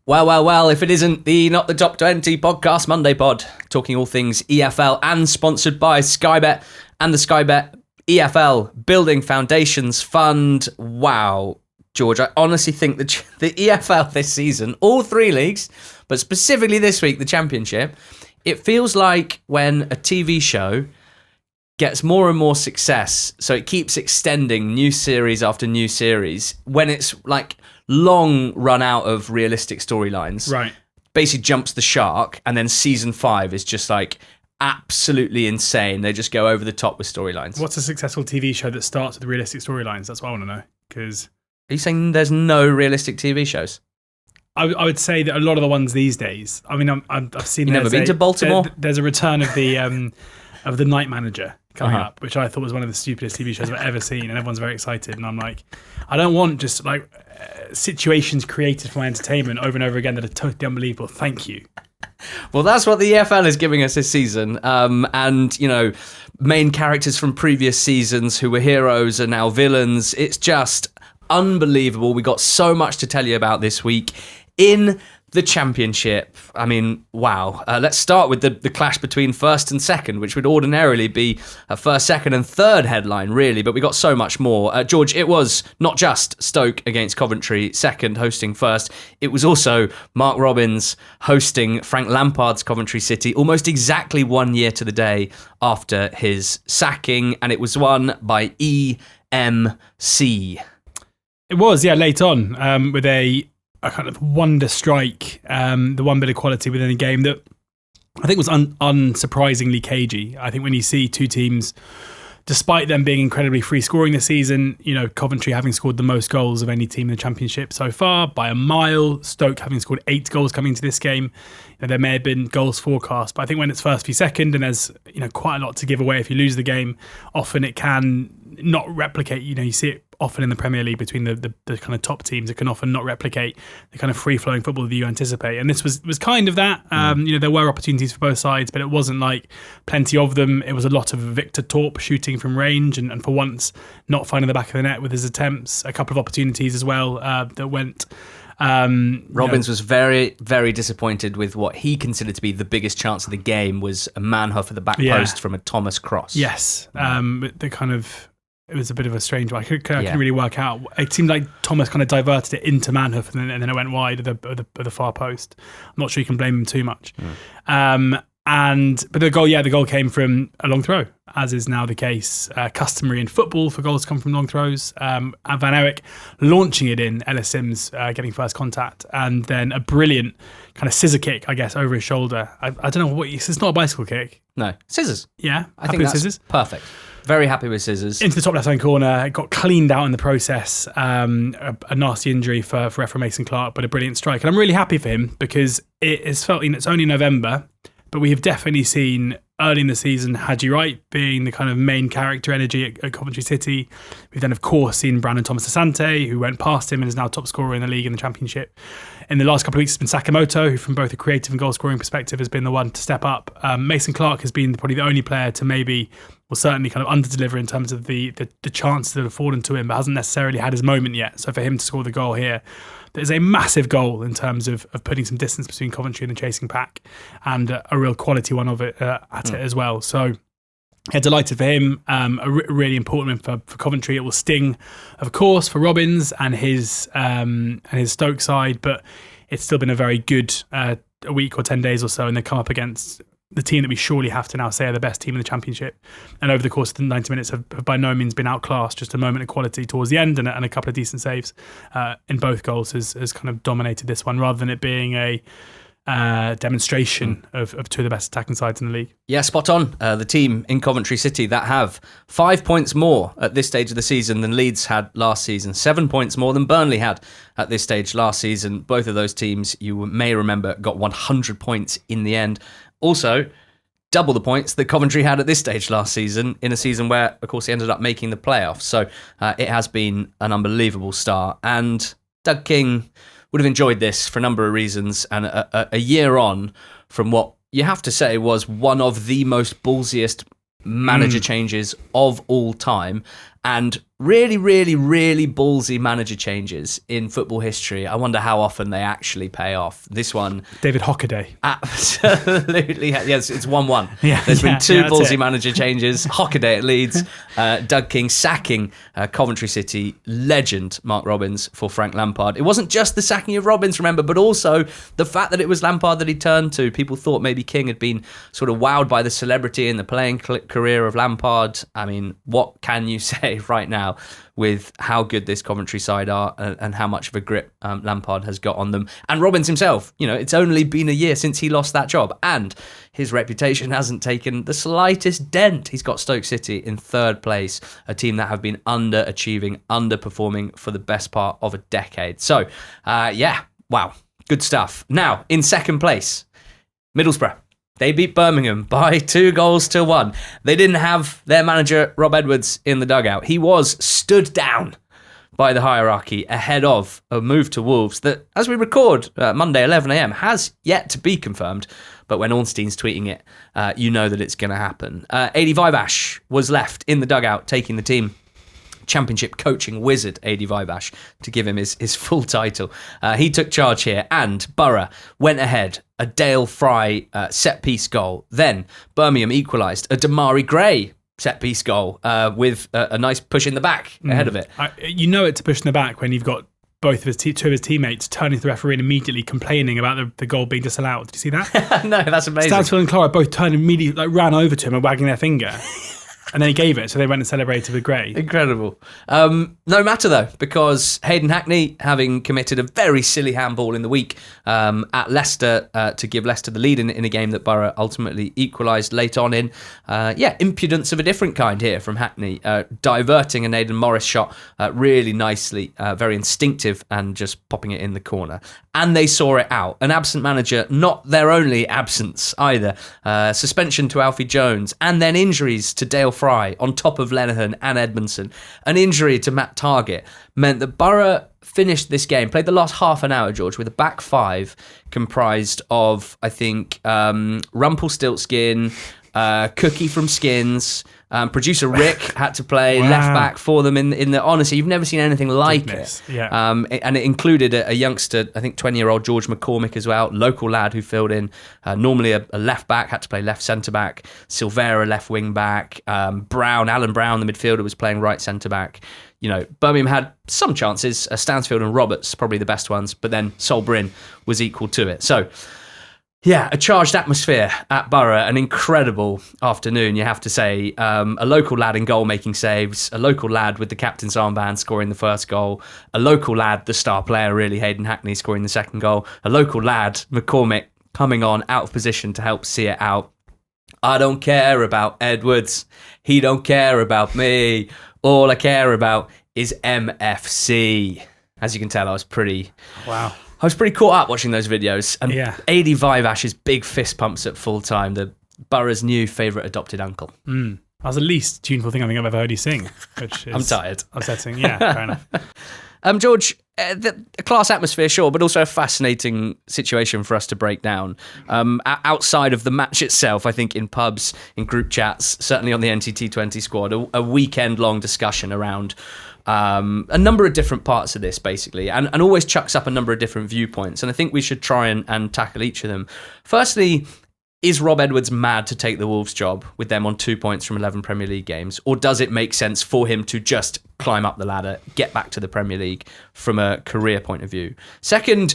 Well, if it isn't the Not the Top 20 podcast Monday pod, talking all things EFL and sponsored by Sky Bet and the Sky Bet EFL Building Foundations Fund. Wow, George, I honestly think the EFL this season, all three leagues, but specifically this week, the Championship, it feels like when a TV show gets more and more success, so it keeps extending new series after new series, when it's like long run out of realistic storylines, right? Basically jumps the shark, and then season 5 is just like absolutely insane. They just go over the top with storylines. What's a successful TV show that starts with realistic storylines? That's what I want to know. Because are you saying there's no realistic TV shows? I would say that a lot of the ones these days. I mean, I've seen. You've never been to Baltimore? There's a return of the Night Manager coming up, which I thought was one of the stupidest TV shows I've ever seen, and everyone's very excited. And I'm like, I don't want just like situations created for my entertainment over and over again that are totally unbelievable. Thank you. Well, that's what the EFL is giving us this season. And, you know, main characters from previous seasons who were heroes are now villains. It's just unbelievable. We got so much to tell you about this week in the Championship. I mean, wow. Let's start with the clash between first and second, which would ordinarily be a first, second and third headline, really, but we got so much more. George, it was not just Stoke against Coventry, second hosting first. It was also Mark Robins hosting Frank Lampard's Coventry City almost exactly 1 year to the day after his sacking, and it was won by EMC. It was, yeah, late on, with a kind of wonder strike, the one bit of quality within a game that I think was unsurprisingly cagey. I think when you see two teams, despite them being incredibly free scoring this season, you know, Coventry having scored the most goals of any team in the Championship so far by a mile, Stoke having scored 8 goals coming into this game. You know, there may have been goals forecast, but I think when it's first v second and there's, you know, quite a lot to give away if you lose the game, often it can not replicate. You know, you see it often in the Premier League between the kind of top teams. It can often not replicate the kind of free-flowing football that you anticipate. And this was kind of that. You know, there were opportunities for both sides, but it wasn't like plenty of them. It was a lot of Victor Torp shooting from range and for once not finding the back of the net with his attempts. A couple of opportunities as well that went... Robins was very, very disappointed with what he considered to be the biggest chance of the game, was a man-huff at the back post from a Thomas cross. Yes. The kind of... It was a bit of a strange one. I couldn't really work out. It seemed like Thomas kind of diverted it into Manhoof and then it went wide of the far post. I'm not sure you can blame him too much. But the goal came from a long throw, as is now the case, customary in football for goals to come from long throws. Van Eyck launching it in, Ellis Sims getting first contact, and then a brilliant kind of scissor kick, I guess, over his shoulder. I don't know what it's not a bicycle kick. No, scissors. Yeah, I think that's scissors. Perfect. Very happy with scissors. Into the top left-hand corner. It got cleaned out in the process. A nasty injury for Ephraim Mason-Clark, but a brilliant strike. And I'm really happy for him because it has felt, it's only November, but we have definitely seen early in the season Haji Wright being the kind of main character energy at Coventry City. We've then, of course, seen Brandon Thomas Asante, who went past him and is now top scorer in the league and the Championship. In the last couple of weeks, it's been Sakamoto, who from both a creative and goal-scoring perspective has been the one to step up. Mason Clark has been probably the only player to maybe, or certainly kind of under-deliver in terms of the chances that have fallen to him, but hasn't necessarily had his moment yet. So for him to score the goal here, there's a massive goal in terms of putting some distance between Coventry and the chasing pack, and a real quality one of it it as well. So yeah, delighted for him. Really important for Coventry. It will sting, of course, for Robins and his Stoke side, but it's still been a very good a week or 10 days or so, and they come up against the team that we surely have to now say are the best team in the Championship, and over the course of the 90 minutes have by no means been outclassed. Just a moment of quality towards the end and a couple of decent saves in both goals has kind of dominated this one, rather than it being a demonstration of two of the best attacking sides in the league. Yeah, spot on. The team in Coventry City that have 5 points more at this stage of the season than Leeds had last season, 7 points more than Burnley had at this stage last season. Both of those teams, you may remember, got 100 points in the end. Also, double the points that Coventry had at this stage last season, in a season where, of course, he ended up making the playoffs. So it has been an unbelievable start. And Doug King would have enjoyed this for a number of reasons. And a year on from what you have to say was one of the most ballsiest manager changes of all time. And really, really, really ballsy manager changes in football history. I wonder how often they actually pay off. This one... David Hockaday. Absolutely. Yes, it's 1-1. There's been two ballsy manager changes. Hockaday at Leeds, Doug King sacking Coventry City legend Mark Robins for Frank Lampard. It wasn't just the sacking of Robins, remember, but also the fact that it was Lampard that he turned to. People thought maybe King had been sort of wowed by the celebrity and the playing career of Lampard. I mean, what can you say right now with how good this Coventry side are and how much of a grip Lampard has got on them? And Robins himself, it's only been a year since he lost that job, and his reputation hasn't taken the slightest dent. He's got Stoke City in third place, a team that have been underachieving, underperforming for the best part of a decade. So, wow, good stuff. Now, in second place, Middlesbrough. They beat Birmingham by 2-1. They didn't have their manager, Rob Edwards, in the dugout. He was stood down by the hierarchy ahead of a move to Wolves that, as we record Monday, 11 a.m, has yet to be confirmed. But when Ornstein's tweeting it, you know that it's going to happen. Adi Vivash was left in the dugout taking the team. Championship coaching wizard, Adi Vivash, to give him his full title. He took charge here, and Boro went ahead. A Dale Fry set-piece goal. Then Birmingham equalised. A Damari Gray set-piece goal with a nice push in the back ahead of it. It's a push in the back when you've got both of two of his teammates turning to the referee and immediately complaining about the goal being disallowed. Did you see that? No, that's amazing. Stansfield and Clara both turned immediately, ran over to him and wagging their finger. And then he gave it, so they went and celebrated with Gray. Incredible. No matter, though, because Hayden Hackney, having committed a very silly handball in the week at Leicester to give Leicester the lead in a game that Boro ultimately equalised late on in. Impudence of a different kind here from Hackney, diverting an Aidan Morris shot really nicely, very instinctive, and just popping it in the corner. And they saw it out. An absent manager, not their only absence either. Suspension to Alfie Jones, and then injuries to Dale Fry on top of Lenihan and Edmondson. An injury to Matt Targett meant that Boro finished this game, played the last half an hour, George, with a back five comprised of, I think, Rumpelstiltskin, Cookie from Skins. Producer Rick had to play left back for them in the honestly, you've never seen anything like it. Yeah. And it included a youngster, I think 20-year-old George McCormick as well, local lad who filled in. Normally a left back, had to play left centre back. Silvera left wing back. Alan Brown, the midfielder, was playing right centre back. Birmingham had some chances. Stansfield and Roberts, probably the best ones, but then Sol Bryn was equal to it. So, yeah, a charged atmosphere at Boro, an incredible afternoon, you have to say. A local lad in goal making saves, a local lad with the captain's armband scoring the first goal, a local lad, the star player really, Hayden Hackney, scoring the second goal, a local lad, McCormick, coming on out of position to help see it out. I don't care about Edwards, he don't care about me, all I care about is MFC. As you can tell, I was pretty caught up watching those videos. And Adi Vivash's big fist pumps at full time, the Boro's new favourite adopted uncle. That was the least tuneful thing I think I've ever heard you sing, which is I'm tired. Upsetting. Yeah, fair enough. George, a class atmosphere, sure, but also a fascinating situation for us to break down. Outside of the match itself, I think in pubs, in group chats, certainly on the NTT20 squad, a weekend-long discussion around a number of different parts of this, basically, and always chucks up a number of different viewpoints. And I think we should try and tackle each of them. Firstly, is Rob Edwards mad to take the Wolves job with them on 2 points from 11 Premier League games? Or does it make sense for him to just climb up the ladder, get back to the Premier League from a career point of view? Second,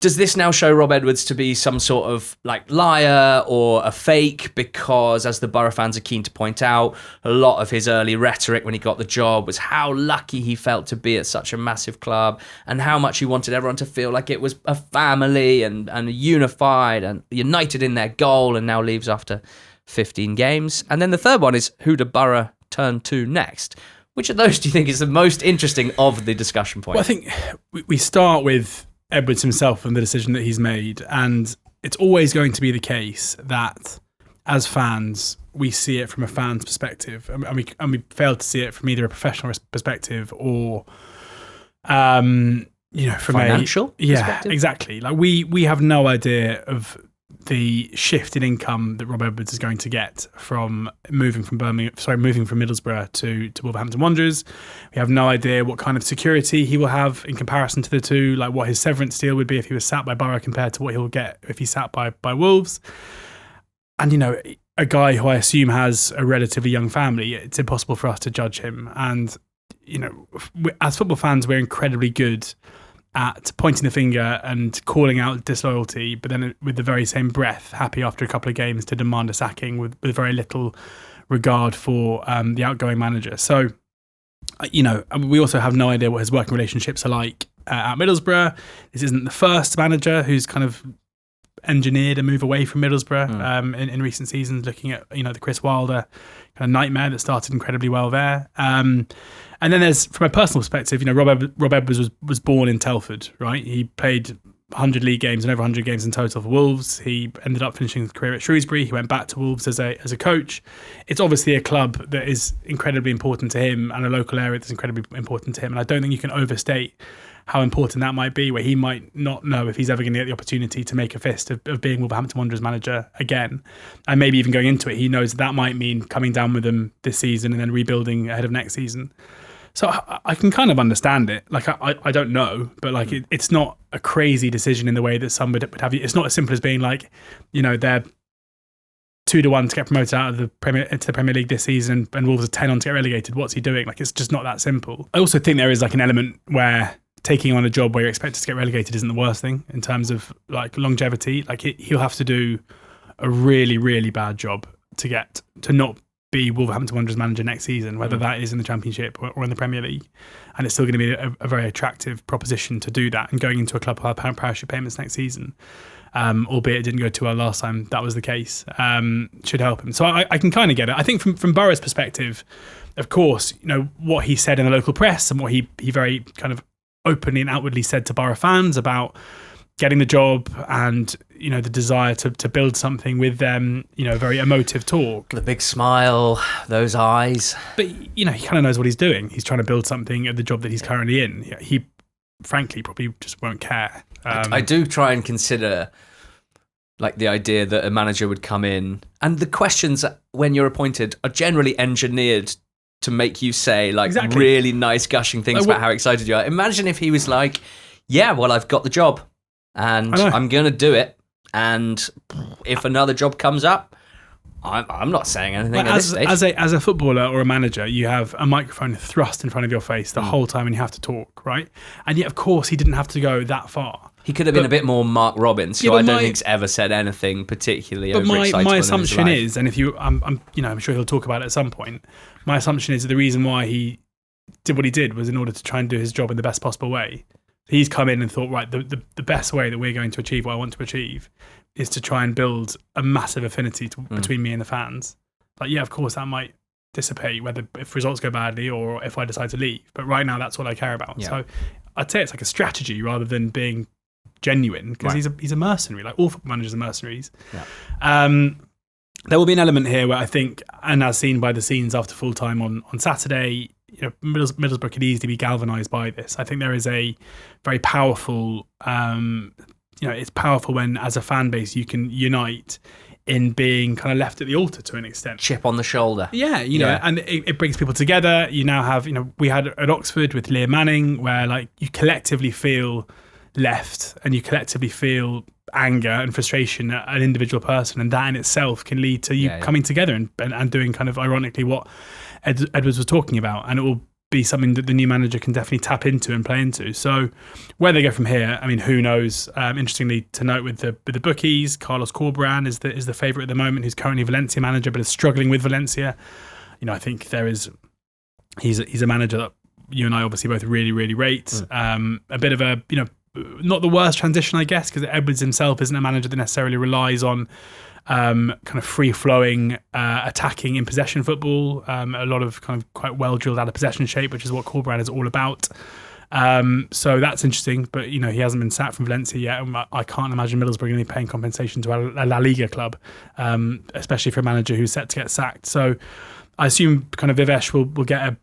does this now show Rob Edwards to be some sort of liar or a fake? Because, as the Boro fans are keen to point out, a lot of his early rhetoric when he got the job was how lucky he felt to be at such a massive club and how much he wanted everyone to feel like it was a family and unified and united in their goal, and now leaves after 15 games. And then the third one is, who do Boro turn to next? Which of those do you think is the most interesting of the discussion points? Well, I think we start with Edwards himself and the decision that he's made, and it's always going to be the case that as fans we see it from a fan's perspective, and we fail to see it from either a professional perspective or from financial perspective. Exactly. We have no idea of the shift in income that Rob Edwards is going to get from moving from Middlesbrough to Wolverhampton Wanderers. We have no idea what kind of security he will have in comparison to the two, like what his severance deal would be if he was sacked by Boro compared to what he'll get if he's sacked by Wolves. And, a guy who I assume has a relatively young family, it's impossible for us to judge him. And, as football fans, we're incredibly good at pointing the finger and calling out disloyalty, but then with the very same breath, happy after a couple of games to demand a sacking with very little regard for the outgoing manager. So, we also have no idea what his working relationships are like at Middlesbrough. This isn't the first manager who's kind of engineered a move away from Middlesbrough in recent seasons, looking at the Chris Wilder kind of nightmare that started incredibly well there. And then there's, from a personal perspective, Rob Edwards was born in Telford, right? He played 100 league games and over 100 games in total for Wolves. He ended up finishing his career at Shrewsbury. He went back to Wolves as a coach. It's obviously a club that is incredibly important to him and a local area that's incredibly important to him. And I don't think you can overstate how important that might be, where he might not know if he's ever going to get the opportunity to make a fist of being Wolverhampton Wanderers manager again. And maybe even going into it, he knows that might mean coming down with them this season and then rebuilding ahead of next season. So I can kind of understand it. Like, I don't know, but like it's not a crazy decision in the way that some would have you. It's not as simple as being like, they're 2-1 to get promoted out of the Premier League this season and Wolves are 10 on to get relegated. What's he doing? Like, it's just not that simple. I also think there is like an element where taking on a job where you're expected to get relegated isn't the worst thing in terms of like longevity. Like he'll have to do a really, really bad job to not be Wolverhampton Wanderers manager next season, whether that is in the Championship or in the Premier League. And it's still going to be a very attractive proposition to do that. And going into a club with parachute payments next season, albeit it didn't go too well last time, that was the case, should help him. So I can kind of get it. I think from Boro's perspective, of course, what he said in the local press and what he very kind of openly and outwardly said to Boro fans about getting the job and the desire to build something with them, very emotive talk. The big smile, those eyes. But he kind of knows what he's doing. He's trying to build something at the job that he's currently in. He frankly probably just won't care. I do try and consider like the idea that a manager would come in, and the questions when you're appointed are generally engineered to make you say like really nice gushing things about how excited you are. Imagine if he was like, yeah, well, I've got the job and I'm going to do it. And if another job comes up, I'm not saying anything at this stage. As a footballer or a manager, you have a microphone thrust in front of your face the whole time and you have to talk, right? And yet, of course, he didn't have to go that far. He could have been a bit more Mark Robbins, who I don't think's ever said anything particularly overexcited. But my assumption is, and if I'm sure he'll talk about it at some point. My assumption is that the reason why he did what he did was in order to try and do his job in the best possible way. He's come in and thought, right, the best way that we're going to achieve what I want to achieve is to try and build a massive affinity between me and the fans. Like, yeah, of course, that might dissipate if results go badly or if I decide to leave. But right now, that's all I care about. Yeah. So I'd say it's like a strategy rather than being genuine, because he's a mercenary. Like all football managers are mercenaries. Yeah. There will be an element here where I think, and as seen by the scenes after full time on Saturday, Middlesbrough could easily be galvanised by this. I think there is a very powerful, it's powerful when as a fan base you can unite in being kind of left at the altar to an extent. Chip on the shoulder. Yeah, and it brings people together. You now have, we had at Oxford with Leah Manning, where like you collectively feel left and you collectively feel anger and frustration at an individual person, and that in itself can lead to you coming together and doing kind of ironically what Edwards was talking about, and it will be something that the new manager can definitely tap into and play into. So where they go from here, I mean, who knows? Interestingly to note with the bookies, Carlos Corberán is the favourite at the moment, who's currently Valencia manager but is struggling with Valencia. I think he's a manager that you and I obviously both really, really rate. A bit of a, not the worst transition, I guess, because Edwards himself isn't a manager that necessarily relies on kind of free-flowing, attacking in possession football. A lot of kind of quite well-drilled out of possession shape, which is what Corberán is all about. So that's interesting, but he hasn't been sacked from Valencia yet, and I can't imagine Middlesbrough going to be paying compensation to a La Liga club, especially for a manager who's set to get sacked. So I assume kind of Vivesh will get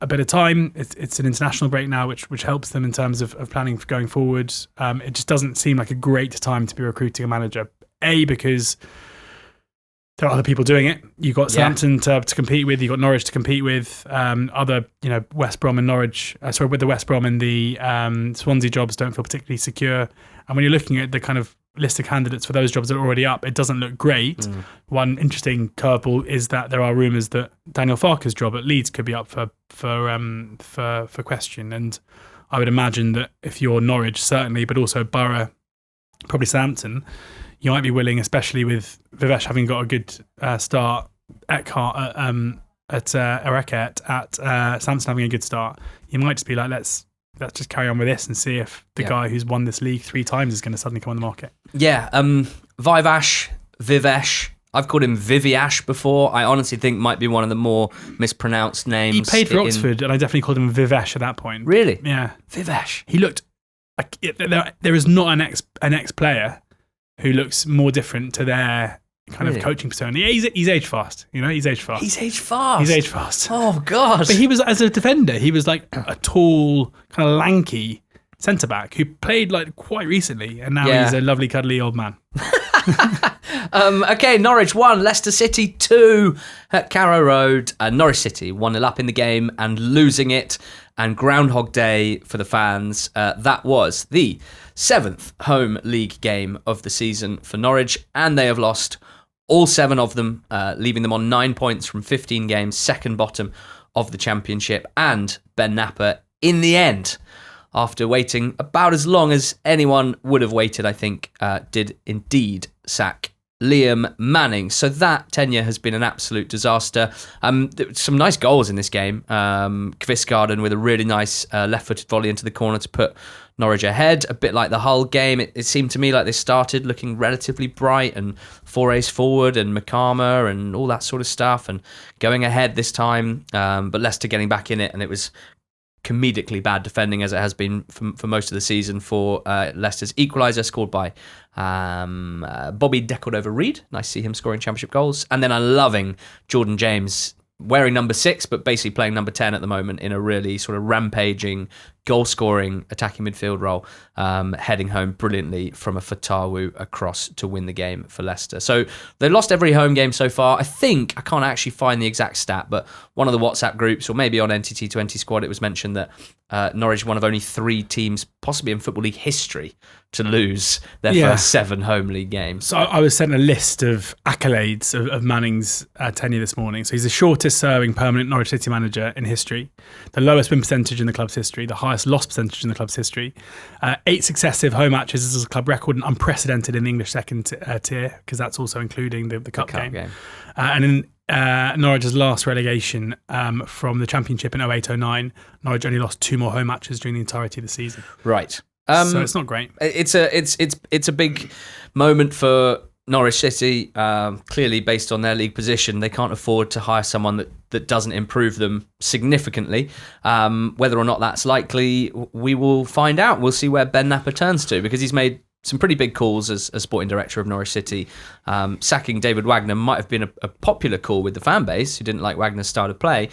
a bit of time. It's an international break now, which helps them in terms of planning for going forward. It just doesn't seem like a great time to be recruiting a manager because there are other people doing it. You've got Southampton to compete with. You've got Norwich to compete with. Other, West Brom and Norwich. With the West Brom and the Swansea jobs don't feel particularly secure. And when you're looking at the kind of list of candidates for those jobs that are already up, it doesn't look great. One interesting curveball is that there are rumours that Daniel Farke's job at Leeds could be up for question. And I would imagine that if you're Norwich, certainly, but also Boro, probably Southampton, you might be willing, especially with Vivesh having got a good start, Eckhart at Ereket, at Southampton having a good start, you might just be like, let's just carry on with this and see if the guy who's won this league 3 times is going to suddenly come on the market. Yeah, Vivesh. I've called him Viviash before. I honestly think might be one of the more mispronounced names. He played for Oxford, and I definitely called him Vivesh at that point. Really? Yeah. Vivesh. He looked like there is not an ex-player who looks more different to their kind of coaching persona. He's aged fast, He's aged fast. He's aged fast. He's aged fast. Oh God! But he was, as a defender, he was like a tall, kind of lanky centre back who played like quite recently, and now he's a lovely, cuddly old man. Okay, Norwich 1, Leicester City 2 at Carrow Road. Norwich City 1-0 up in the game and losing it. And Groundhog Day for the fans. That was the 7th home league game of the season for Norwich, and they have lost all 7 of them, leaving them on 9 points from 15 games, second bottom of the Championship. And Ben Napper, in the end, after waiting about as long as anyone would have waited, I think, did indeed sack Liam Manning. So that tenure has been an absolute disaster. Some nice goals in this game. Kvistgaarden with a really nice left-footed volley into the corner to put Norwich ahead. A bit like the Hull game, it seemed to me like they started looking relatively bright and forays forward and Makama and all that sort of stuff and going ahead this time. But Leicester getting back in it, and it was comedically bad defending as it has been for most of the season for Leicester's equaliser scored by Bobby Decordova-Reid. Nice to see him scoring championship goals. And then I'm loving Jordan James wearing number 6, but basically playing number 10 at the moment in a really sort of rampaging, goal-scoring, attacking midfield role, heading home brilliantly from a Fatawu across to win the game for Leicester. So they've lost every home game so far. I think, I can't actually find the exact stat, but one of the WhatsApp groups, or maybe on NTT20 Squad, it was mentioned that Norwich one of only 3 teams, possibly in Football League history, to lose their first 7 home league games. So I was sent a list of accolades of Manning's tenure this morning. So he's the shortest serving permanent Norwich City manager in history, the lowest win percentage in the club's history, the highest loss percentage in the club's history, 8 successive home matches. This is a club record and unprecedented in the English second tier, because that's also including the cup game. And in Norwich's last relegation from the Championship in 08-09, Norwich only lost 2 more home matches during the entirety of the season. Right. So it's not great. It's a big moment for Norwich City. Clearly, based on their league position, they can't afford to hire someone that doesn't improve them significantly. Whether or not that's likely, we will find out. We'll see where Ben Napper turns to, because he's made some pretty big calls as a sporting director of Norwich City. Sacking David Wagner might have been a popular call with the fan base who didn't like Wagner's style of play,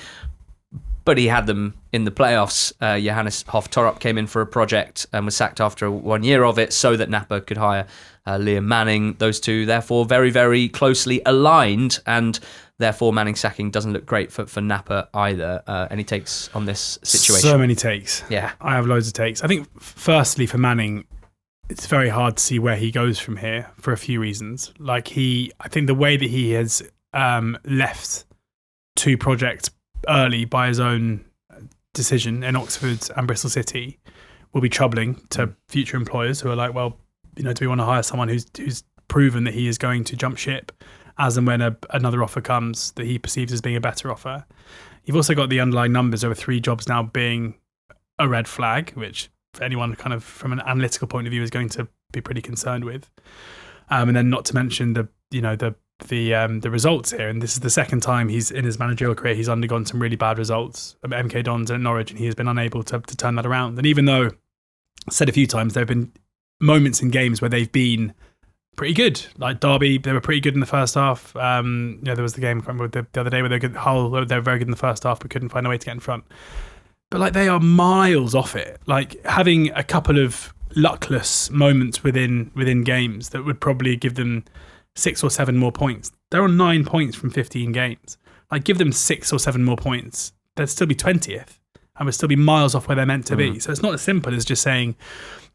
but he had them in the playoffs. Johannes Hoff-Torp came in for a project and was sacked after 1 year of it so that Napper could hire Liam Manning. Those two, therefore, very, very closely aligned, and therefore Manning sacking doesn't look great for Napper either. Any takes on this situation? So many takes. Yeah. I have loads of takes. I think, firstly, for Manning, it's very hard to see where he goes from here for a few reasons. I think the way that he has left 2 projects early by his own decision in Oxford and Bristol City will be troubling to future employers who are like, well, do we want to hire someone who's proven that he is going to jump ship as and when another offer comes that he perceives as being a better offer? You've also got the underlying numbers over 3 jobs now being a red flag, which for anyone kind of from an analytical point of view is going to be pretty concerned with. And then not to mention the results here, and this is the second time he's in his managerial career he's undergone some really bad results at MK Dons and Norwich, and he has been unable to turn that around. And even though, I said a few times, there have been moments in games where they've been pretty good, like Derby, they were pretty good in the first half. There was the game the other day where they were good. Hull, they were very good in the first half but couldn't find a way to get in front. But they are miles off it. Having a couple of luckless moments within games that would probably give them 6 or 7 more points. They're on 9 points from 15 games. Like, give them 6 or 7 more points, they'd still be 20th and would still be miles off where they're meant to be. So it's not as simple as just saying,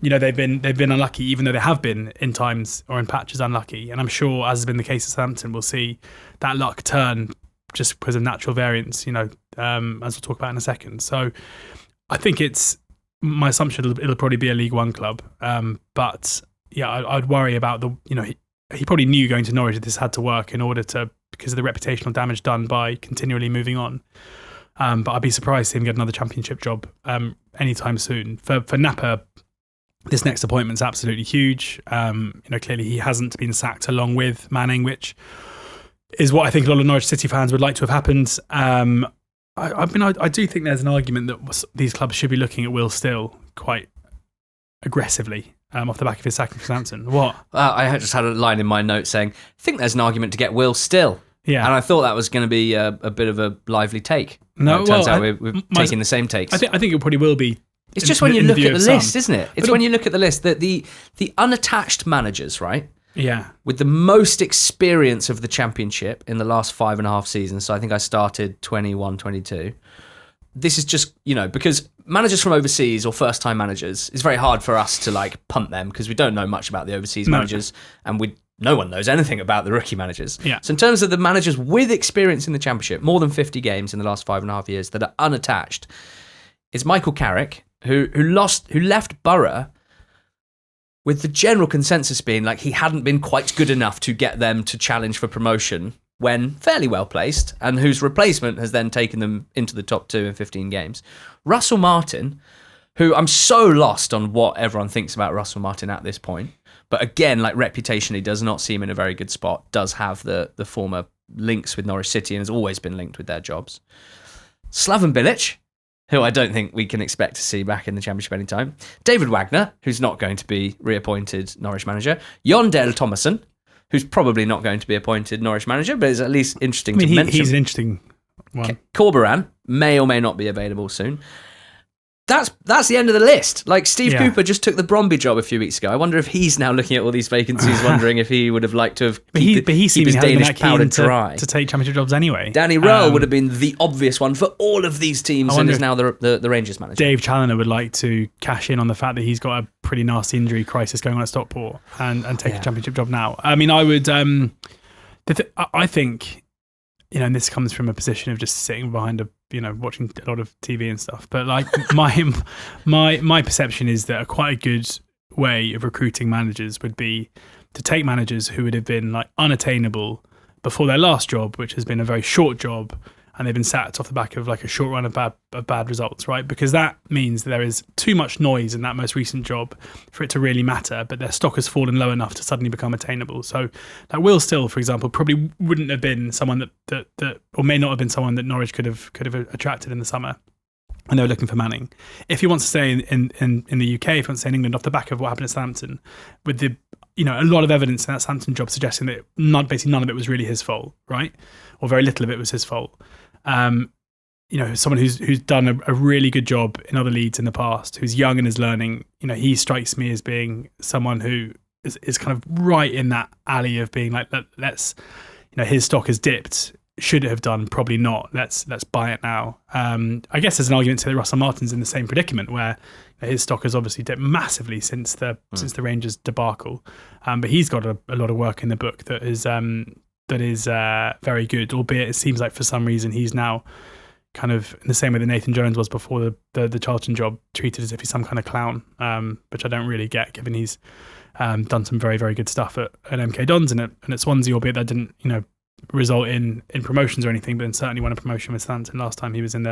they've been unlucky, even though they have been in times or in patches unlucky. And I'm sure, as has been the case at Southampton, we'll see that luck turn just because of natural variance, as we'll talk about in a second. So I think it's my assumption it'll probably be a League One club. But yeah, I'd worry about he probably knew going to Norwich that this had to work in order to, because of the reputational damage done by continually moving on. But I'd be surprised to see him get another Championship job anytime soon. For Napa, this next appointment's absolutely huge. Clearly he hasn't been sacked along with Manning, which is what I think a lot of Norwich City fans would like to have happened. I do think there's an argument that these clubs should be looking at Will Still quite aggressively. Off the back of his sacking for Southampton. What? I just had a line in my note saying, I think there's an argument to get Will Still. Yeah. And I thought that was going to be a bit of a lively take. No, it turns out we're taking the same takes. I think it probably will be. It's just when you look at the list, isn't it? It's when you look at the list that the unattached managers, right? Yeah. With the most experience of the Championship in the last 5.5 seasons. So I think I started 21, 22. This is just, because managers from overseas or first-time managers, it's very hard for us to punt them because we don't know much about the overseas managers and no one knows anything about the rookie managers. Yeah. So in terms of the managers with experience in the Championship, more than 50 games in the last 5.5 years that are unattached, it's Michael Carrick, who left Boro with the general consensus being he hadn't been quite good enough to get them to challenge for promotion when fairly well placed, and whose replacement has then taken them into the top 2 in 15 games. Russell Martin, who I'm so lost on what everyone thinks about Russell Martin at this point, but again, reputationally does not seem in a very good spot, does have the former links with Norwich City and has always been linked with their jobs. Slaven Bilic, who I don't think we can expect to see back in the Championship anytime. David Wagner, who's not going to be reappointed Norwich manager. Jon Dahl Tomasson, who's probably not going to be appointed Norwich manager, but is at least interesting to mention. He's an interesting one. Corberan may or may not be available soon. That's the end of the list. Steve Cooper just took the Bromby job a few weeks ago. I wonder if he's now looking at all these vacancies, wondering if he would have liked to have keep his Danish powder dry. To take Championship jobs anyway. Danny Rowe would have been the obvious one for all of these teams and is now the Rangers manager. Dave Challoner would like to cash in on the fact that he's got a pretty nasty injury crisis going on at Stockport and take a Championship job now. I mean, I would... I think... and this comes from a position of just sitting behind watching a lot of TV and stuff. But my perception is that quite a good way of recruiting managers would be to take managers who would have been unattainable before their last job, which has been a very short job, and they've been sacked off the back of a short run of bad results, right? Because that means that there is too much noise in that most recent job for it to really matter, but their stock has fallen low enough to suddenly become attainable. So Will Still, for example, probably wouldn't have been someone that or may not have been someone that Norwich could have attracted in the summer. And they were looking for Manning. If he wants to stay in the UK, if he wants to stay in England off the back of what happened at Southampton, with the a lot of evidence in that Southampton job suggesting that basically none of it was really his fault, right? Or very little of it was his fault. Someone who's done a really good job in other leads in the past, who's young and is learning, he strikes me as being someone who is kind of right in that alley of being let's, his stock has dipped. Should it have done? Probably not. Let's buy it now. I guess there's an argument to say that Russell Martin's in the same predicament where his stock has obviously dipped massively since the Rangers debacle, but he's got a lot of work in the book that is very good. Albeit it seems like for some reason he's now kind of in the same way that Nathan Jones was before the Charlton job, treated as if he's some kind of clown, which I don't really get, given he's done some very, very good stuff at MK Dons and at Swansea, albeit that didn't result in promotions or anything, but certainly won a promotion with Southampton last time he was in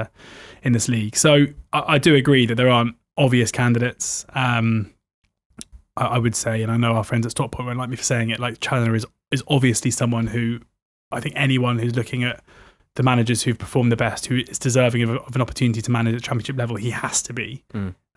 this league. So I do agree that there aren't obvious candidates. I would say, and I know our friends at Stockport won't like me for saying it, Challoner is obviously someone who I think anyone who's looking at the managers who've performed the best, who is deserving of an opportunity to manage at Championship level, he has to be.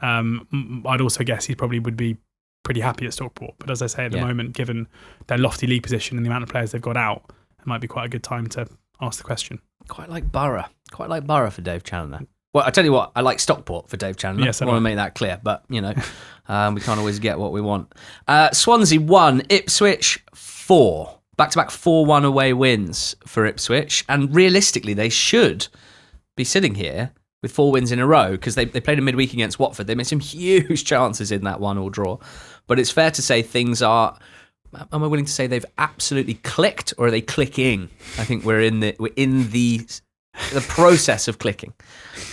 I'd also guess he probably would be pretty happy at Stockport. But as I say, at the moment, given their lofty league position and the amount of players they've got out, it might be quite a good time to ask the question. Quite like Boro for Dave Challoner. Well, I tell you what, I like Stockport for Dave Chandler. Yes, I want to make that clear, but we can't always get what we want. Swansea 1, Ipswich 4. Back-to-back 4-1 away wins for Ipswich, and realistically, they should be sitting here with 4 wins in a row because they played a midweek against Watford. They made some huge chances in that 1-1 draw, but it's fair to say things are. Am I willing to say they've absolutely clicked, or are they clicking? I think we're in the process of clicking,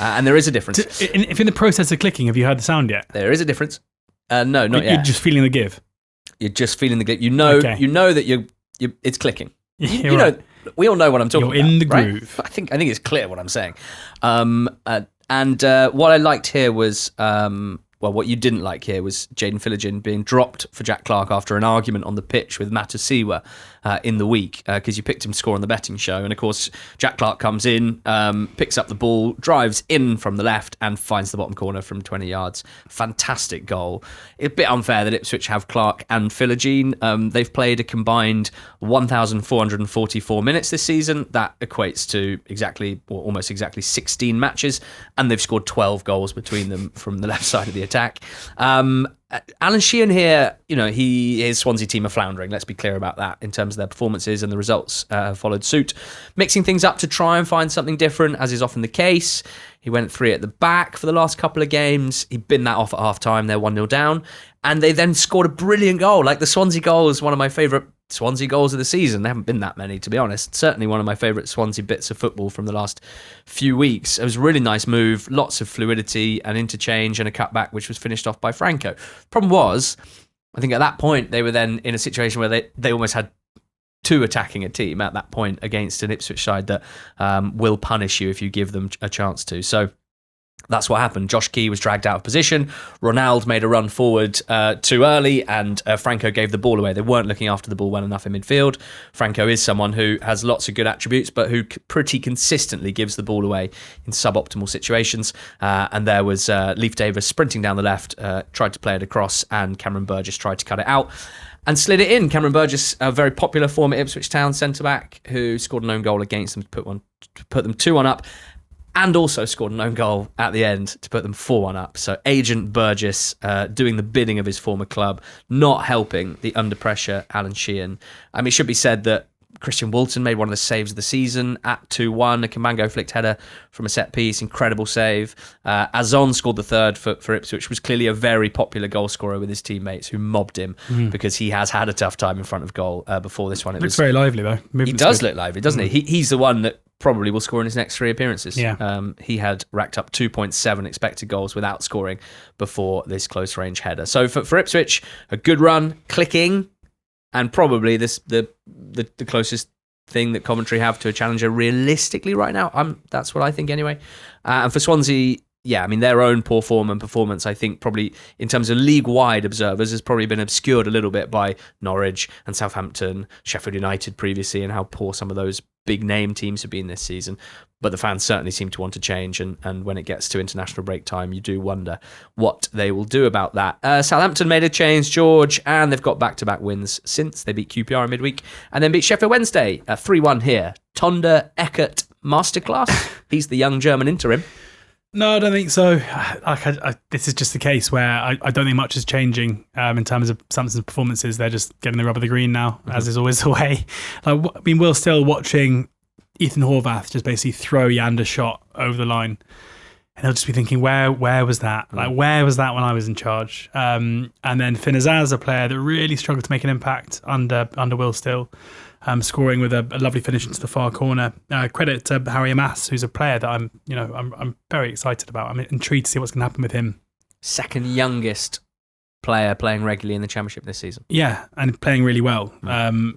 and there is a difference. If in the process of clicking, have you heard the sound yet? There is a difference. No, not yet. You're just feeling the give. You're just feeling the give. You know that you're it's clicking. You know, we all know what I'm talking about. You're in the groove. Right? I think it's clear what I'm saying. And what I liked here was, what you didn't like here was Jayden Philogene being dropped for Jack Clarke after an argument on the pitch with Matasiwa in the week, because you picked him to score on the betting show. And of course, Jack Clarke comes in, picks up the ball, drives in from the left and finds the bottom corner from 20 yards. Fantastic goal. It's a bit unfair that Ipswich have Clarke and Philogene. They've played a combined 1,444 minutes this season. That equates to almost exactly 16 matches, and they've scored 12 goals between them from the left side of the attack. Alan Sheehan here, his Swansea team are floundering. Let's be clear about that in terms of their performances, and the results followed suit. Mixing things up to try and find something different, as is often the case. He went 3 at the back for the last couple of games. He'd been that off at half-time. They're 1-0 down. And they then scored a brilliant goal. Like, the Swansea goal is one of my favourite Swansea goals of the season. There haven't been that many, to be honest. Certainly one of my favourite Swansea bits of football from the last few weeks. It was a really nice move, lots of fluidity and interchange, and a cutback which was finished off by Franco. Problem was, I think at that point they were then in a situation where they almost had 2 attacking a team at that point against an Ipswich side that will punish you if you give them a chance to. So that's what happened. Josh Key was dragged out of position. Ronald made a run forward too early, and Franco gave the ball away. They weren't looking after the ball well enough in midfield. Franco is someone who has lots of good attributes, but who pretty consistently gives the ball away in suboptimal situations. And there was Leif Davis sprinting down the left, tried to play it across, and Cameron Burgess tried to cut it out and slid it in. Cameron Burgess, a very popular former Ipswich Town centre-back who scored an own goal against them to put them 2-1 up, and also scored an own goal at the end to put them 4-1 up. So Agent Burgess doing the bidding of his former club, not helping the under-pressure Alan Sheehan. I mean, it should be said that Christian Walton made one of the saves of the season at 2-1, a Kamango flicked header from a set piece, incredible save. Azon scored the third for Ipswich, was clearly a very popular goal scorer with his teammates who mobbed him because he has had a tough time in front of goal before this one. Looks very lively though. He does look lively, doesn't he? He's the one that probably will score in his next 3 appearances. Yeah. He had racked up 2.7 expected goals without scoring before this close range header. So for Ipswich, a good run, clicking, and probably the closest thing that Coventry have to a challenger realistically right now. That's what I think anyway. And for Swansea, yeah, I mean, their own poor form and performance, I think probably in terms of league-wide observers, has probably been obscured a little bit by Norwich and Southampton, Sheffield United previously, and how poor some of those big-name teams have been this season. But the fans certainly seem to want to change, and when it gets to international break time, you do wonder what they will do about that. Southampton made a change, George, and they've got back-to-back wins since. They beat QPR in midweek, and then beat Sheffield Wednesday, 3-1 here. Tonda Eckert masterclass. He's the young German interim. No, I don't think so. This is just the case where I don't think much is changing in terms of Southampton's performances. They're just getting the rub of the green now, as is always the way. We're still watching Ethan Horvath just basically throw Yanda's shot over the line, and he'll just be thinking, where was that? Where was that when I was in charge? And then Finn Azaz, a player that really struggled to make an impact under Will Still. Scoring with a lovely finish into the far corner. Credit to Harry Amass, who's a player that I'm very excited about. I'm intrigued to see what's going to happen with him. Second youngest player playing regularly in the Championship this season. Yeah, and playing really well.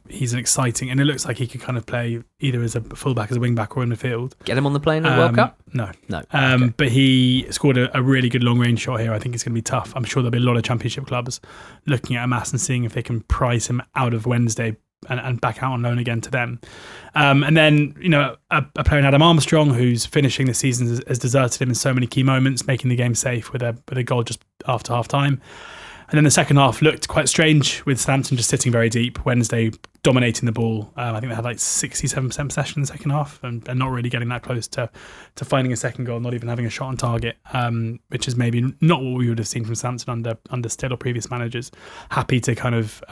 He's an exciting, and it looks like he could kind of play either as a fullback, as a wing-back, or in the field. Get him on the plane in the World Cup? No. Okay. But he scored a really good long-range shot here. I think it's going to be tough. I'm sure there'll be a lot of Championship clubs looking at Amass and seeing if they can price him out of Wednesday and back out on loan again to them. And then, a player in Adam Armstrong, who's finishing the season, has deserted him in so many key moments, making the game safe with a goal just after half-time. And then the second half looked quite strange, with Southampton just sitting very deep. Wednesday dominating the ball. I think they had like 67% possession in the second half, and not really getting that close to finding a second goal, not even having a shot on target, which is maybe not what we would have seen from Southampton under Still or previous managers. Happy to kind of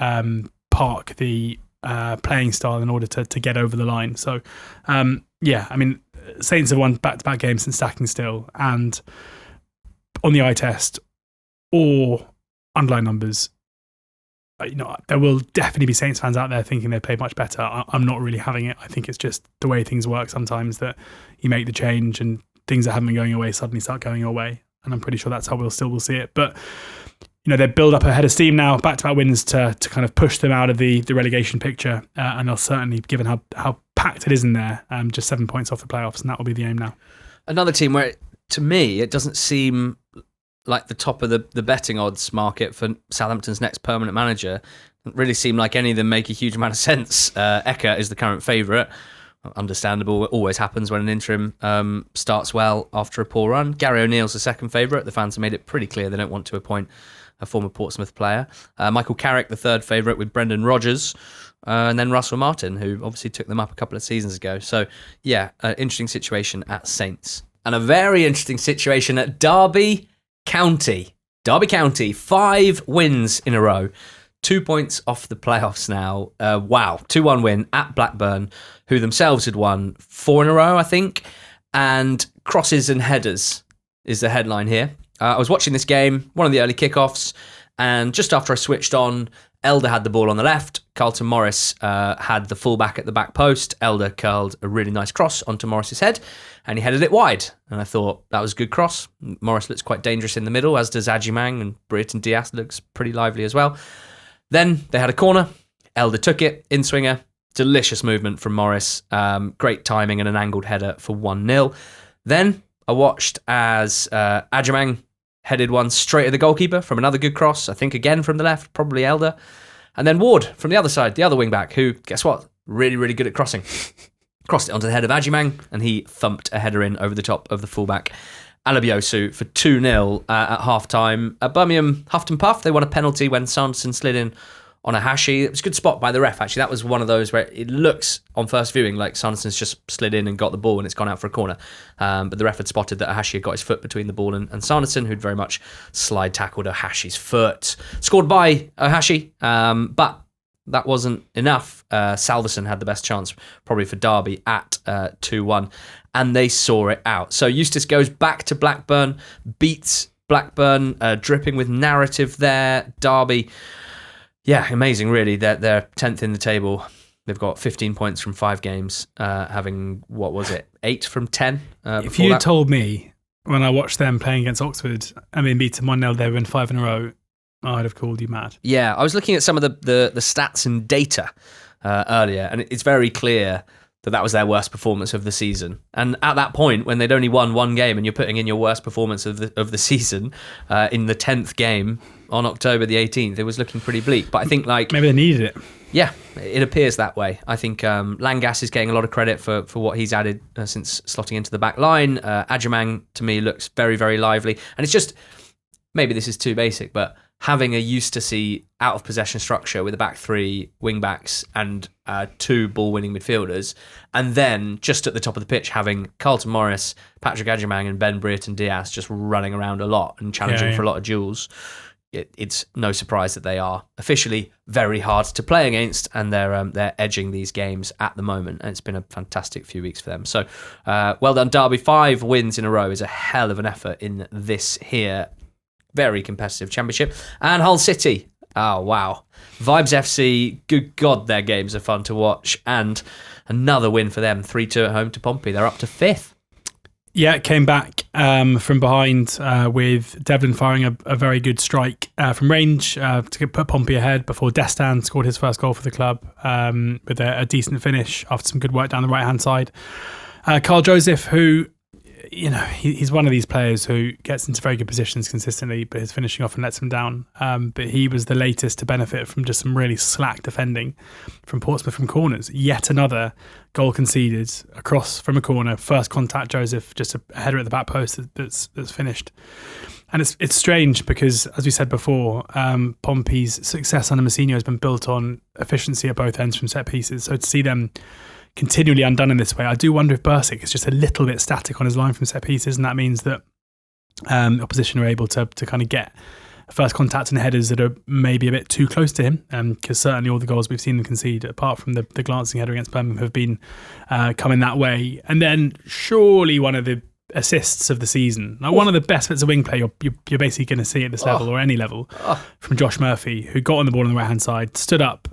park the playing style in order to get over the line. So, Saints have won back-to-back games since sacking Still, and on the eye test or underlying numbers, there will definitely be Saints fans out there thinking they played much better. I'm not really having it. I think it's just the way things work sometimes, that you make the change and things that haven't been going your way suddenly start going your way. And I'm pretty sure that's how we'll see it. But, they build up a head of steam now, back-to-back wins to kind of push them out of the relegation picture. And they'll certainly, given how packed it is in there, just 7 points off the playoffs, and that will be the aim now. Another team where, to me, it doesn't seem like the top of the betting odds market for Southampton's next permanent manager. Doesn't really seem like any of them make a huge amount of sense. Eka is the current favourite. Understandable. It always happens when an interim starts well after a poor run. Gary O'Neill's the second favourite. The fans have made it pretty clear they don't want to appoint a former Portsmouth player. Michael Carrick, the third favourite, with Brendan Rodgers. And then Russell Martin, who obviously took them up a couple of seasons ago. So, yeah, an interesting situation at Saints. And a very interesting situation at Derby County. Derby County, 5 wins in a row. 2 points off the playoffs now. 2-1 win at Blackburn, who themselves had won 4 in a row, I think. And crosses and headers is the headline here. I was watching this game, one of the early kickoffs, and just after I switched on, Elder had the ball on the left. Carlton Morris had the fullback at the back post. Elder curled a really nice cross onto Morris's head, and he headed it wide. And I thought that was a good cross. Morris looks quite dangerous in the middle, as does Adjumang, and Brereton Diaz looks pretty lively as well. Then they had a corner. Elder took it, in-swinger. Delicious movement from Morris. Great timing and an angled header for 1-0. Then I watched as Adjumang headed one straight at the goalkeeper from another good cross, I think again from the left, probably Elder. And then Ward from the other side, the other wing-back, who, guess what, really, really good at crossing. Crossed it onto the head of Adjumang, and he thumped a header in over the top of the fullback, Alabiosu, for 2-0 at half-time. Birmingham huffed and puffed. They won a penalty when Sanderson slid in on a Hashi. It was a good spot by the ref, actually. That was one of those where it looks, on first viewing, like Sanderson's just slid in and got the ball and it's gone out for a corner. But the ref had spotted that Ahashi had got his foot between the ball and Sanderson, who'd very much slide tackled Ahashi's foot. Scored by Ahashi, but that wasn't enough. Salverson had the best chance, probably for Derby, at 2-1, and they saw it out. So Eustace goes back to Blackburn, beats Blackburn, dripping with narrative there. Derby, yeah, amazing, really. They're 10th in the table. They've got 15 points from 5 games, having, 8 from 10? If you had told me when I watched them playing against Oxford, beat them 1-0, they win 5 in a row, I'd have called you mad. Yeah, I was looking at some of the stats and data earlier, and it's very clear that was their worst performance of the season. And at that point, when they'd only won 1 game and you're putting in your worst performance of the season in the 10th game on October the 18th, it was looking pretty bleak. But I think maybe they needed it. Yeah, it appears that way. I think Langas is getting a lot of credit for what he's added since slotting into the back line. Adjumang, to me, looks very, very lively. And it's just, maybe this is too basic, but having a Eustace out of possession structure with a back 3 wing backs and 2 ball winning midfielders, and then just at the top of the pitch having Carlton Morris, Patrick Adjumang and Ben Brereton Diaz just running around a lot and challenging for a lot of duels. It's no surprise that they are officially very hard to play against, and they're edging these games at the moment. And it's been a fantastic few weeks for them. So well done, Derby. 5 wins in a row is a hell of an effort in this here very competitive championship. And Hull City, oh wow, Vibes FC, good God, their games are fun to watch. And another win for them, 3-2 at home to Pompey. They're up to 5th. Yeah, it came back from behind with Devlin firing a very good strike from range to put Pompey ahead before Destan scored his first goal for the club with a decent finish after some good work down the right-hand side. Carl Joseph, who, he's one of these players who gets into very good positions consistently, but his finishing often lets him down. But he was the latest to benefit from just some really slack defending from Portsmouth from corners. Yet another goal conceded across from a corner. First contact, Joseph, just a header at the back post that's finished. And it's strange because, as we said before, Pompey's success under Mousinho has been built on efficiency at both ends from set pieces. So to see them continually undone in this way, I do wonder if Bursic is just a little bit static on his line from set pieces, and that means that opposition are able to kind of get first contact and headers that are maybe a bit too close to him, because certainly all the goals we've seen them concede, apart from the glancing header against Birmingham, have been coming that way. And then surely one of the assists of the season, like one of the best bits of wing play you're basically going to see at this level or any level, from Josh Murphy, who got on the ball on the right hand side, stood up,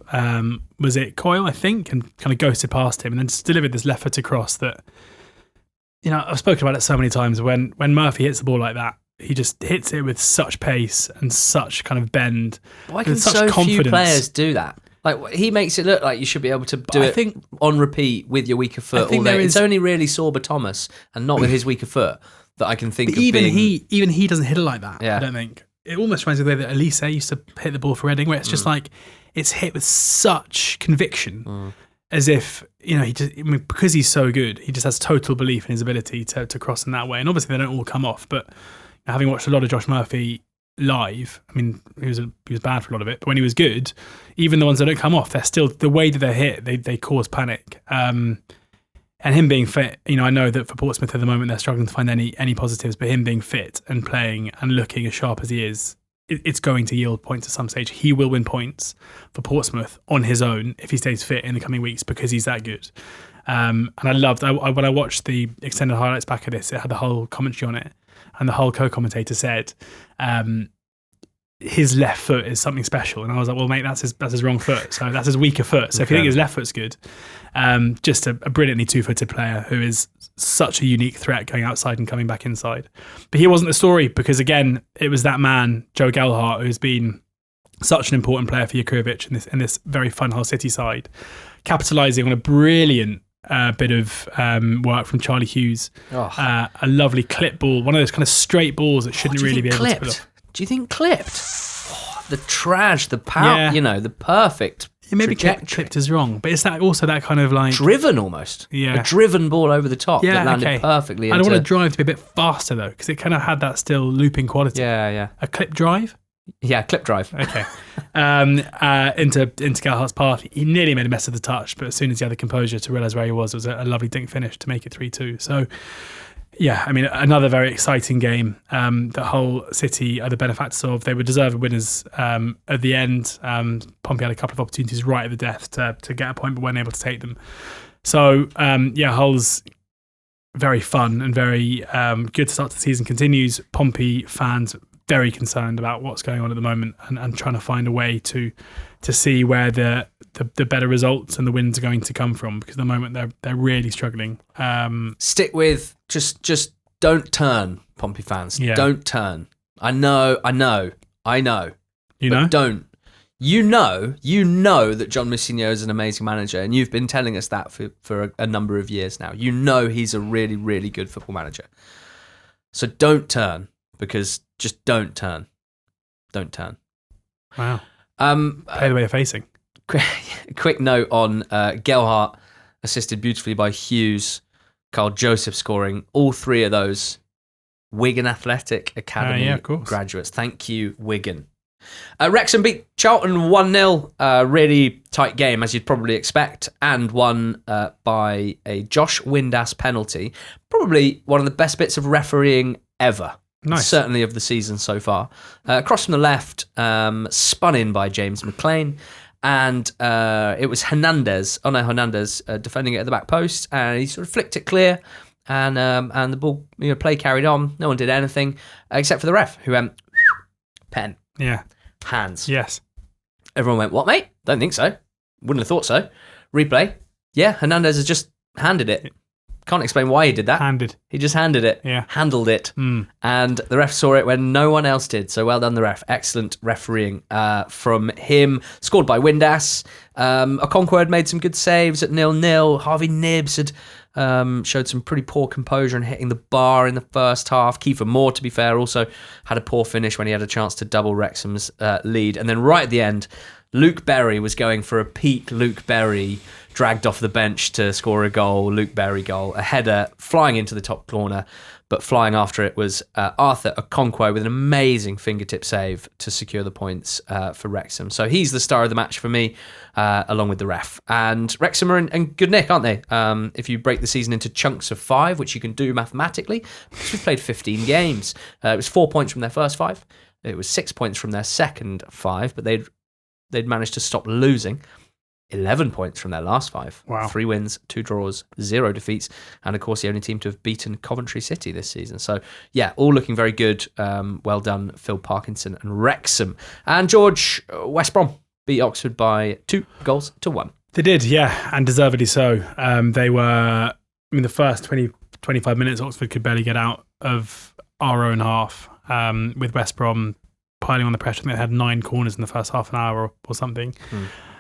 was it Coyle I think, and kind of ghosted past him and then just delivered this left foot across that, I've spoken about it so many times. When Murphy hits the ball like that, he just hits it with such pace and such kind of bend. Why can so few players do that? Like, he makes it look like you should be able to do it on repeat with your weaker foot all day. It's only really Sorba Thomas, and not with his weaker foot, that I can think of even he doesn't hit it like that, I don't think. It almost reminds me of the way that Elise used to hit the ball for Reading, where it's just like, it's hit with such conviction, as if, because he's so good, he just has total belief in his ability to cross in that way. And obviously they don't all come off, but having watched a lot of Josh Murphy live, I mean, he was bad for a lot of it, but when he was good, even the ones that don't come off, they're still, the way that they're hit, they cause panic. And him being fit, I know that for Portsmouth at the moment they're struggling to find any positives, but him being fit and playing and looking as sharp as he is, it's going to yield points at some stage. He will win points for Portsmouth on his own if he stays fit in the coming weeks, because he's that good. And I loved, when I watched the extended highlights back of this, it had the whole commentary on it, and the whole co-commentator said, his left foot is something special. And I was like, well, mate, that's his wrong foot. So that's his weaker foot. So if you think his left foot's good, just a brilliantly two-footed player who is such a unique threat going outside and coming back inside. But he wasn't the story, because again, it was that man, Joe Gelhardt, who's been such an important player for Jurkovic in this very fun Hull City side, capitalising on a brilliant bit of work from Charlie Hughes. A lovely clip ball, one of those kind of straight balls that shouldn't really be able to put off. Do you think clipped? The trash, the power, the perfect maybe clipped is wrong, but it's also that kind of like... driven almost. Yeah. A driven ball over the top that landed perfectly. I don't want to drive to be a bit faster though, because it kind of had that still looping quality. Yeah. A clip drive? Yeah, clip drive. Okay. Into Gelhardt's path. He nearly made a mess of the touch, but as soon as he had the composure to realise where he was, it was a lovely dink finish to make it 3-2. So... yeah, I mean, another very exciting game that Hull City are the benefactors of. They were deserved winners at the end. Pompey had a couple of opportunities right at the death to get a point, but weren't able to take them. So, Hull's very fun and very good start to the season continues. Pompey fans very concerned about what's going on at the moment and trying to find a way to see where the better results and the wins are going to come from, because at the moment they're really struggling. Stick with just don't turn, Pompey fans. Yeah. Don't turn. I know. Don't. You know that John Mousinho is an amazing manager, and you've been telling us that for a number of years now. You know he's a really, really good football manager. So don't turn, because just don't turn. Don't turn. Wow. Play the way you're facing. Quick note on Gelhardt, assisted beautifully by Hughes, Carl Joseph scoring. All three of those Wigan Athletic Academy graduates. Thank you, Wigan. Wrexham beat Charlton 1-0. Really tight game, as you'd probably expect, and won by a Josh Windass penalty. Probably one of the best bits of refereeing ever. Nice. Certainly of the season so far. Across from the left, spun in by James McLean. And it was Hernandez defending it at the back post, and he sort of flicked it clear, and the ball, play carried on. No one did anything except for the ref, who went pen, hands. Yes. Everyone went, what, mate? Don't think so. Wouldn't have thought so. Replay. Yeah, Hernandez has just handed it. Can't explain why he did that. He just handed it. Yeah. Handled it. And the ref saw it when no one else did. So well done, the ref. Excellent refereeing from him. Scored by Windass. Okonkwo had made some good saves at 0-0. Harvey Nibbs had showed some pretty poor composure and hitting the bar in the first half. Kiefer Moore, to be fair, also had a poor finish when he had a chance to double Wrexham's lead. And then right at the end, Luke Berry was going for a peak Luke Berry, dragged off the bench to score a goal. Luke Berry goal, a header flying into the top corner, but flying after it was Arthur Okonkwo with an amazing fingertip save to secure the points for Wrexham. So he's the star of the match for me, along with the ref. And Wrexham are in good nick, aren't they? If you break the season into chunks of 5, which you can do mathematically, because we've played 15 games. It was 4 points from their first 5. It was 6 points from their second 5, but they'd managed to stop losing. 11 points from their last 5. Wow. 3 wins, 2 draws, 0 defeats, and of course the only team to have beaten Coventry City this season. So yeah, all looking very good. Well done, Phil Parkinson and Wrexham. And George, West Brom beat Oxford by 2-1. They did, yeah, and deservedly so. They were, the first 25 minutes, Oxford could barely get out of our own half, with West Brom piling on the pressure. I think they had 9 corners in the first half an hour or something.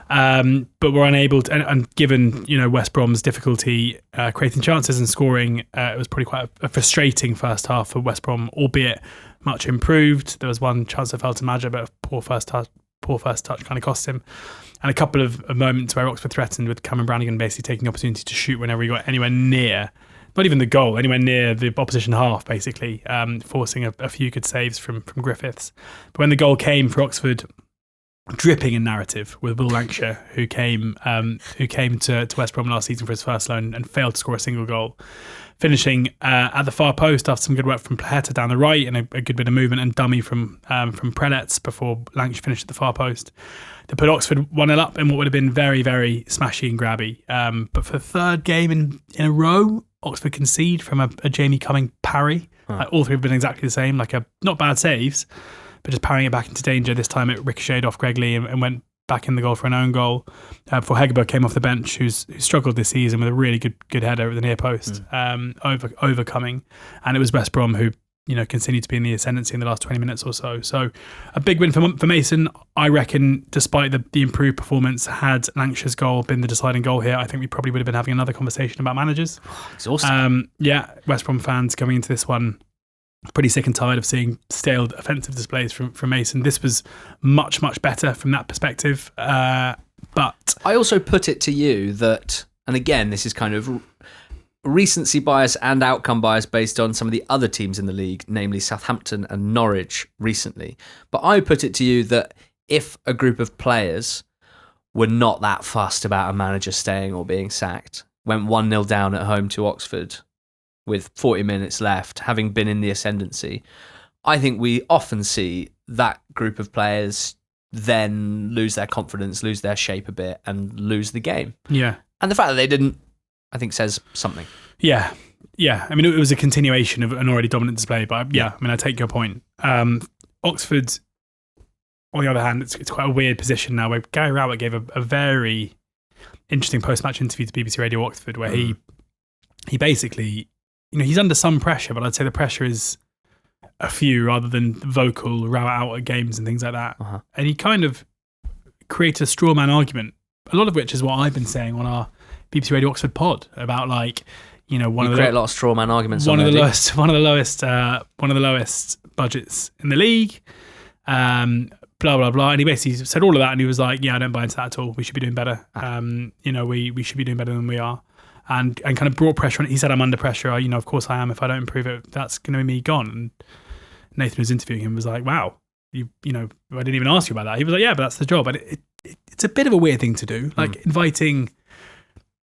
But were unable to, and given West Brom's difficulty creating chances and scoring, it was probably quite a frustrating first half for West Brom, albeit much improved. There was one chance that fell to Maja, but a poor first touch kind of cost him, and a couple of moments where Oxford threatened, with Cameron Brannigan basically taking the opportunity to shoot whenever he got anywhere near, not even the goal, anywhere near the opposition half, basically, forcing a few good saves from Griffiths. But when the goal came for Oxford, dripping in narrative, with Will Lancashire, who came to West Brom last season for his first loan and failed to score a single goal, finishing at the far post after some good work from Plaheta down the right and a good bit of movement and dummy from Prelets before Lancashire finished at the far post. They put Oxford 1-0 up in what would have been very, very smashy and grabby. But for the third game in a row, Oxford concede from a Jamie Cumming parry. Like, all three have been exactly the same, not bad saves, but just parrying it back into danger. This time it ricocheted off Greg Lee and went back in the goal for an own goal. Before Hegber came off the bench, who struggled this season with a really good header at the near post, overcoming. And it was West Brom who continued to be in the ascendancy in the last 20 minutes or so. So a big win for Mason. I reckon, despite the improved performance, had Lancashire's goal been the deciding goal here, I think we probably would have been having another conversation about managers. Exhausting. West Brom fans coming into this one pretty sick and tired of seeing stale offensive displays from Mason. This was much, much better from that perspective. But I also put it to you that, and again, this is kind of recency bias and outcome bias based on some of the other teams in the league, namely Southampton and Norwich recently. But I put it to you that if a group of players were not that fussed about a manager staying or being sacked, went 1-0 down at home to Oxford with 40 minutes left, having been in the ascendancy, I think we often see that group of players then lose their confidence, lose their shape a bit, and lose the game. Yeah. And the fact that they didn't, I think, says something. Yeah. It was a continuation of an already dominant display, but I take your point. Oxford, on the other hand, it's quite a weird position now, where Gary Rowett gave a very interesting post-match interview to BBC Radio Oxford, where he basically, he's under some pressure, but I'd say the pressure is a few rather than vocal row out at games and things like that. And he kind of created a straw man argument, a lot of which is what I've been saying on our BBC Radio Oxford pod about, create a lot of straw man arguments. One of the lowest budgets in the league. Blah blah blah. And he basically said all of that, and he was like, "Yeah, I don't buy into that at all. We should be doing better. We should be doing better than we are." And kind of brought pressure on it. He said, "I'm under pressure. Of course I am. If I don't improve it, that's going to be me gone." And Nathan, who was interviewing him, was like, "Wow, I didn't even ask you about that." He was like, "Yeah, but that's the job." And it's a bit of a weird thing to do,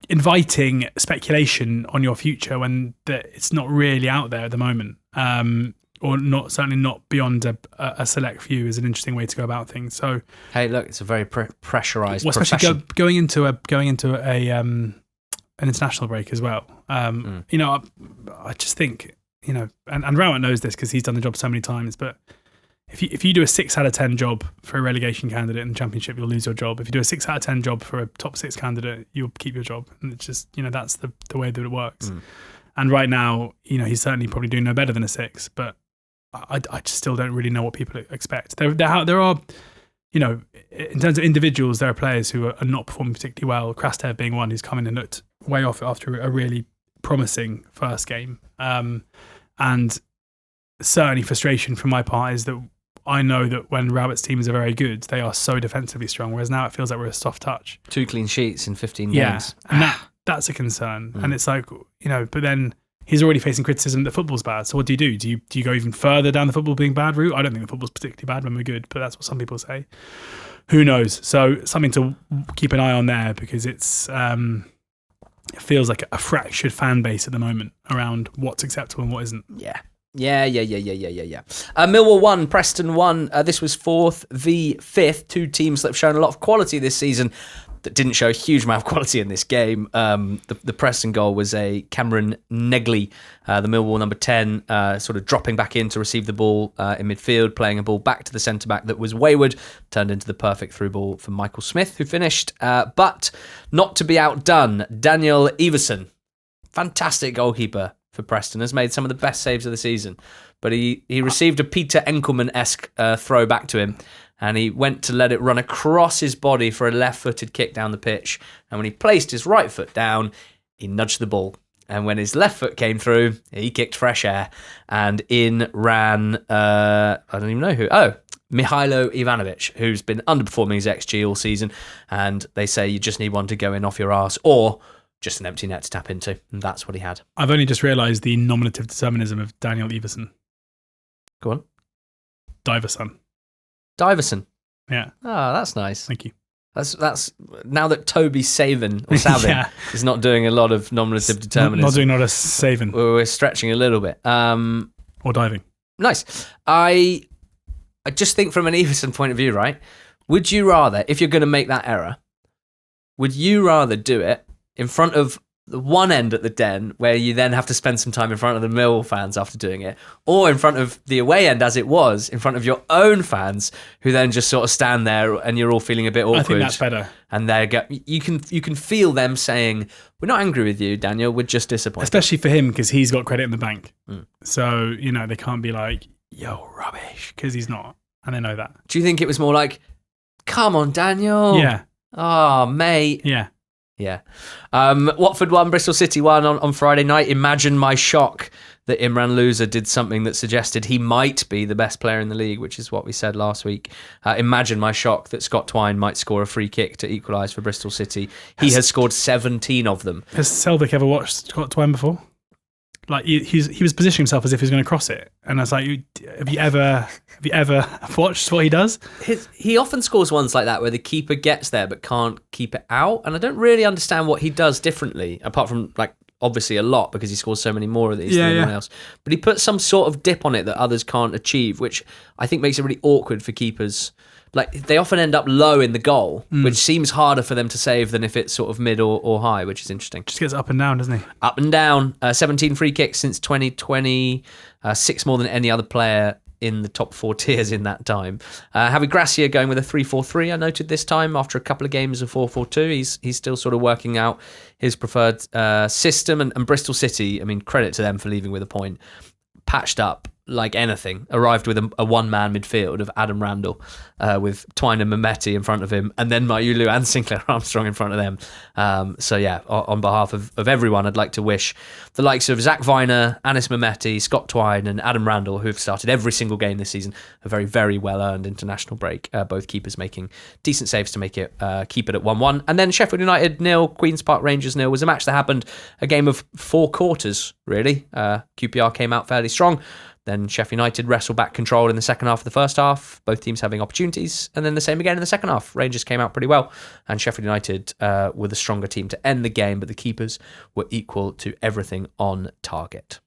inviting speculation on your future when it's not really out there at the moment, or certainly not beyond a select few, is an interesting way to go about things. So, hey, look, it's a very pressurized especially profession. going into an international break as well. I just think, and Rowett knows this because he's done the job so many times, but if you do a 6 out of 10 job for a relegation candidate in the Championship, you'll lose your job. If you do a 6 out of 10 job for a top 6 candidate, you'll keep your job. And it's just, that's the way that it works. And right now, he's certainly probably doing no better than a 6, but I just still don't really know what people expect. There are, in terms of individuals, there are players who are not performing particularly well. Krastev being one who's come in and looked way off after a really promising first game. And certainly frustration from my part is that I know that when Robert's teams are very good, they are so defensively strong, whereas now it feels like we're a soft touch. 2 clean sheets in 15 Yeah, games. and that's a concern. And it's like, but then he's already facing criticism that football's bad. So what do? Do you go even further down the football being bad route? I don't think the football's particularly bad when we're good, but that's what some people say. Who knows? So something to keep an eye on there, because it's it feels like a fractured fan base at the moment around what's acceptable and what isn't. Yeah. Millwall 1, Preston 1. This was 4th v 5th. 2 teams that have shown a lot of quality this season that didn't show a huge amount of quality in this game. The Preston goal was a Cameron Negley, the Millwall number 10, sort of dropping back in to receive the ball in midfield, playing a ball back to the centre-back that was wayward, turned into the perfect through ball for Michael Smith, who finished. But not to be outdone, Daniel Everson, fantastic goalkeeper for Preston, has made some of the best saves of the season. But he received a Peter Enkelman-esque throw back to him, and he went to let it run across his body for a left-footed kick down the pitch. And when he placed his right foot down, he nudged the ball. And when his left foot came through, he kicked fresh air. And in ran, I don't even know who. Oh, Mihailo Ivanovic, who's been underperforming his XG all season. And they say you just need one to go in off your arse, or just an empty net to tap into. And that's what he had. I've only just realised the nominative determinism of Daniel Everson. Go on. Diverson. Diverson. Yeah. Oh, that's nice. Thank you. That's now that Toby Savin is not doing a lot of nominative determinism. Not doing not a saving. We're stretching a little bit. Or diving. Nice. I just think from an Everson point of view, right? Would you rather, if you're going to make that error, would you rather do it in front of the one end at the Den, where you then have to spend some time in front of the Millwall fans after doing it, or in front of the away end, as it was, in front of your own fans, who then just sort of stand there and you're all feeling a bit awkward? I think that's better. And you can feel them saying, "We're not angry with you, Daniel. We're just disappointed." Especially for him, because he's got credit in the bank. So they can't be like, "Yo, rubbish," because he's not, and they know that. Do you think it was more like, "Come on, Daniel"? Yeah. Oh, mate. Yeah. Yeah. Watford 1, Bristol City 1 on Friday night. Imagine my shock that Imran Louza did something that suggested he might be the best player in the league, which is what we said last week. Imagine my shock that Scott Twine might score a free kick to equalise for Bristol City. He has scored 17 of them. Has Selvig ever watched Scott Twine before? Like he was positioning himself as if he was going to cross it, and I was like, "Have you ever watched what he does?" He often scores ones like that where the keeper gets there but can't keep it out, and I don't really understand what he does differently, apart from like obviously a lot because he scores so many more of these than anyone else. But he puts some sort of dip on it that others can't achieve, which I think makes it really awkward for keepers. Like, they often end up low in the goal, which seems harder for them to save than if it's sort of mid or high, which is interesting. Just gets up and down, doesn't he? Up and down. 17 free kicks since 2020. 6 more than any other player in the top 4 tiers in that time. Javi Gracia going with a 3-4-3, I noted this time, after a couple of games of 4-4-2. He's still sort of working out his preferred system. And Bristol City, I mean, credit to them for leaving with a point. Patched up like anything, arrived with a one-man midfield of Adam Randall with Twine and Mehmeti in front of him, and then Mayulu and Sinclair Armstrong in front of them. So yeah, on behalf of everyone, I'd like to wish the likes of Zach Viner, Anis Mehmeti, Scott Twine and Adam Randall, who've started every single game this season, a very, very well-earned international break. Both keepers making decent saves to make it keep it at 1-1. And then Sheffield United 0, Queen's Park Rangers 0 was a match that happened a game of 4 quarters, really. QPR came out fairly strong. Then Sheffield United wrestled back control in the second half of the first half, both teams having opportunities, and then the same again in the second half. Rangers came out pretty well, and Sheffield United were the stronger team to end the game, but the keepers were equal to everything on target.